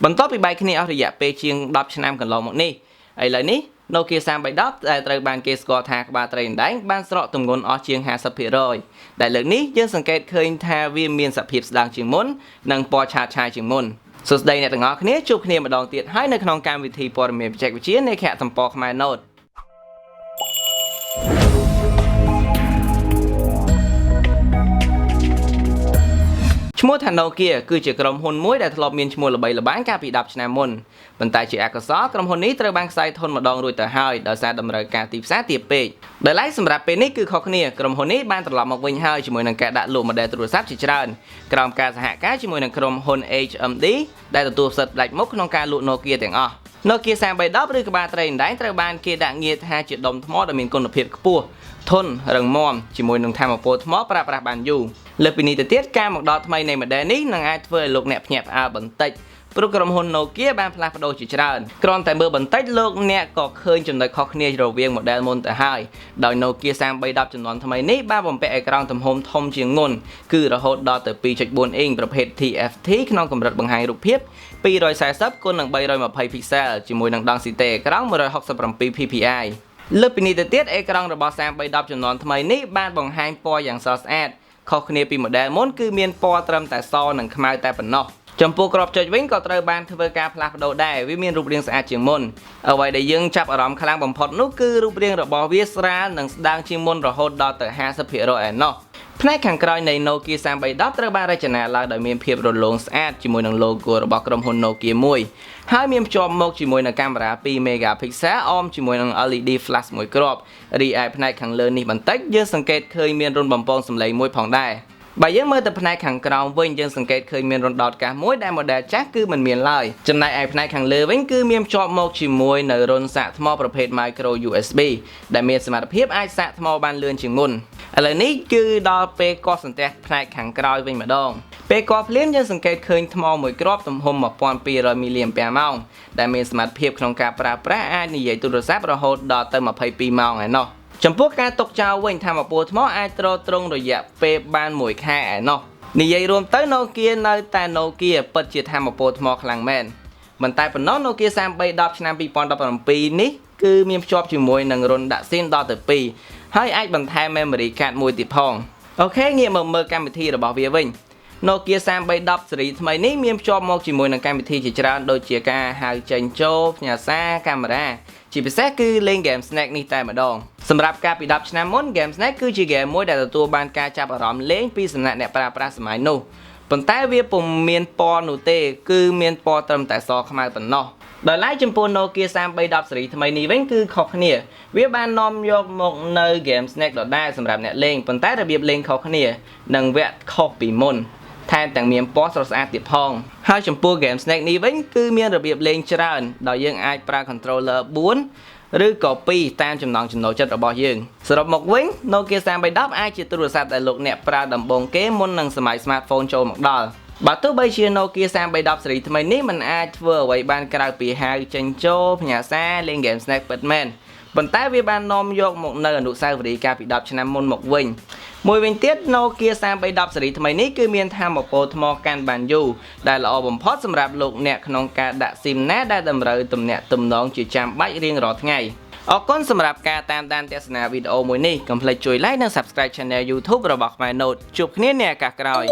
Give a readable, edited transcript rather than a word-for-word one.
បន្ទាប់ពីបែកគ្នាអស់រយៈពេលជាង10ឆ្នាំកន្លងមកនេះឥឡូវនេះ Nokia 3310 ដែលត្រូវបានគេស្គាល់ថាក្បាលត្រីដែងបានស្រកទម្ងន់អស់ជាង 50% ដែលលើកនេះយើងសង្កេតឃើញថាវាមានសភាពស្ដើងជាងមុននិងពណ៌ឆើតឆាយជាងមុនសួស្តីអ្នកទាំងអស់គ្នាជួបគ្នាម្ដងទៀតហើយនៅក្នុងកម្មវិធីព័ត៌មានបច្ចេកវិទ្យានៃខេត្តសម្ពរខ្មែរ Noteឈ្មោះថា Nokia គឺជាក្រុមហ៊ុនមួយដែលធ្លាប់មានឈ្មោះល្បីល្បាញកាលពី10ឆ្នាំមុនប៉ុន្តែជាអកុសលក្រុមហ៊ុននេះត្រូវបានខ្សែធនម្ដងរួចទៅហើយដោយសារតម្រូវការទីផ្សារទាបពេកដែលឡែកសម្រាប់ពេលនេះគឺខុសគ្នាក្រុមហ៊ុននេះបានត្រឡប់មកវិញហើយជាមួយនឹងការដាក់លក់ model ទូរស័ព្ទជាច្រើនក្រោមការសហការជាមួយនឹងក្រុមហ៊ុន HMD ដែលទទួលផ្សិតផ្ដាច់មុខក្នុងការលក់ Nokia ទាំងអស់ Nokia 3310 ឬក្បាលត្រីដែងត្រូវបានគេដាក់ងារថាជាដុំថ្មដែលមានគុណភាពខ្ពស់ធន់រឹងមាំជាមួយនឹងថាមពលថ្មប្រើប្រាស់បានយូរលើសពីនេះទៅទៀតការមកដល់ថ្មីនៃ model នេះនឹងអាចធ្វើឲ្យលោកអ្នកភ្ញាក់ផ្អើលបន្តិចព្រោះក្រុមហ៊ុន Nokia បានផ្លាស់ប្ដូរជាច្រើនគ្រាន់តែមើលបន្តិចលោកអ្នកក៏ឃើញចំណុចខុសគ្នារវាង model មុនទៅហើយដោយ Nokia 3310 ជំនាន់ថ្មីនេះបានបំពាក់អេក្រង់ទំហំធំជាងមុនគឺរហូតដល់ទៅ 2.4 អ៊ីងប្រភេទ TFT ក្នុងកម្រិតបង្ហាញរូបភាព 240 x 320 pixel ជាមួយនឹង density អេក្រង់ 167 ppi លើសពីនេះទៅទៀតអេក្រង់របស់ 3310 ជំនាន់ថ្មីនេះបានបង្ហាញពណ៌យ៉ាងស្រស់ស្អាតខុសគ្នាពី model មុនគឺមានពណ៌ត្រឹមតែសនិងខ្មៅតែប៉ុណ្ណោះចំពោះក្របចុចវិញក៏ត្រូវបានធ្វើការផ្លាស់ប្ដូរដែរវាមានរូបរាងស្អាតជាងមុនអ្វីដែលយើងចាប់អារម្មណ៍ខ្លាំងបំផុតនោះគឺរូបរាងរបស់វាស្រាលនិងស្ដើងជាងមុនរហូតដល់ទៅ 50% ឯណោះផ្នែកខាងក្រោយនៃ Nokia 3310 ត្រូវបានរចនាឡើងដោយមានភាពរលោងស្អាតជាមួយនឹង logo របស់ក្រុមហ៊ុន Nokia មួយហើយមានភ្ជាប់មកជាមួយនឹងកាមេរ៉ា 2 megapixel អមជាមួយនឹង LED flash មួយគ្រាប់រីឯផ្នែកខាងលើនេះបន្តិចយើងសង្កេតឃើញមានរុនបំពងសំឡេងមួយផងដែរបើយើងមើលទៅផ្នែកខាងក្រោមវិញយើងសង្កេតឃើញមានរន្ធដោតកាសមួយដែល model ចាស់គឺមិនមានឡើយចំណែកឯផ្នែកខាងលើវិញគឺមានភ្ជាប់មកជាមួយនៅរន្ធសាកថ្មប្រភេទ micro USB ដែលមានសមត្ថភាពអាចសាកថ្មបានលឿនជាងមុនឥឡូវនេះគឺដល់ពេលកោះសន្ទះផ្នែកខាងក្រោយវិញម្ដងពេលកោះភ្លាមយើងសង្កេតឃើញថ្មមួយគ្រាប់ទំហំ 1200 mAh ដែលមានសមត្ថភាពក្នុងការប្រើប្រាស់អាចនិយាយទូរស័ព្ទរហូតដល់ទៅ22ម៉ោងឯណោះចំពោះការទុកចោលវិញថាមពលថ្មអាចទ្រទ្រង់រយៈពេលបាន1ខែឯណោះនិយាយរួមទៅ Nokia នៅតែ Nokia ពិតជាថាមពលថ្មខ្លាំងមែនមិនតែប៉ុណ្ណោះ Nokia 3310 ឆ្នាំ 2017 នេះគឺមានភ្ជាប់ជាមួយនឹងរុនដាក់ SIM ដល់ទៅ2ហើយអាចបន្ថែម memory card មួយទៀតផងអូខេងាកមកមើលកម្មវិធីរបស់វាវិញ Nokia 3310 ស៊េរីថ្មីនេះមានភ្ជាប់មកជាមួយនឹងកម្មវិធីជាច្រើនដូចជាការហៅចេញចូលផ្ញើសារកាមេរ៉ាជាពិសេសគឺលេង Game Snack នេះតែម្ដងសម្រាប់កាលពី10ឆ្នាំមុន Game Snack គឺជាហ្គេមមួយដែលទទួលបានការចាប់អារម្មណ៍លេងពីសំណាក់អ្នកប្រើប្រាស់សម័យនោះប៉ុន្តែវាពុំមានពណ៌នោះទេគឺមានពណ៌ត្រឹមតែសខ្មៅប៉ុណ្ណោះដោយឡែកចំពោះ Nokia 3310 ស៊េរីថ្មីនេះវិញគឺខុសគ្នាវាបាននាំយកមកនៅ Game Snack ដដែលសម្រាប់អ្នកលេងប៉ុន្តែរបៀបលេងខុសគ្នានិងវគ្គខុសពីមុនថែមទាំងមានពណ៌ស្រស់ស្អាតទៀតផងហើយចំពោះ Game Snack នេះវិញគឺមានរបៀបលេងច្រើនដោយយើងអាចប្រើ controller 4 ឬក៏2តាមចំណង់ចំណូលចិត្តរបស់យើងសរុបមកវិញ Nokia 3310 អាចជាទូរស័ព្ទដែលលោកអ្នកប្រើដំបូងគេមុននឹងសម័យ smartphone ចូលមកដល់បើទោះបីជា Nokia 3310 ស៊េរីថ្មីនេះមិនអាចធ្វើអ្វីបានក្រៅពីហៅចេញចូលផ្ញើសារលេង Game Snack ពិតមែនប៉ុន្តែវាបាននាំយកមកនៅអនុស្សាវរីយ៍កាលពី10ឆ្នាំមុនមកវិញមួយវិញទៀត Nokia 3310 ស៊េរីថ្មីនេះគឺមានថាមពលថ្មកាន់បានយូរដែលល្អបំផុតសម្រាប់លោកអ្នកក្នុងការដាក់ SIM ណាដែលតម្រូវទំនាក់ទំនងជាចាំបាច់រៀងរាល់ថ្ងៃអរគុណសម្រាប់ការតាមដានទស្សនាវីដេអូមួយនេះកុំភ្លេចជួយ like និង subscribe Channel YouTube របស់ខ្មែរ Note ជួបគ្នានៅឱកាសក្រោយ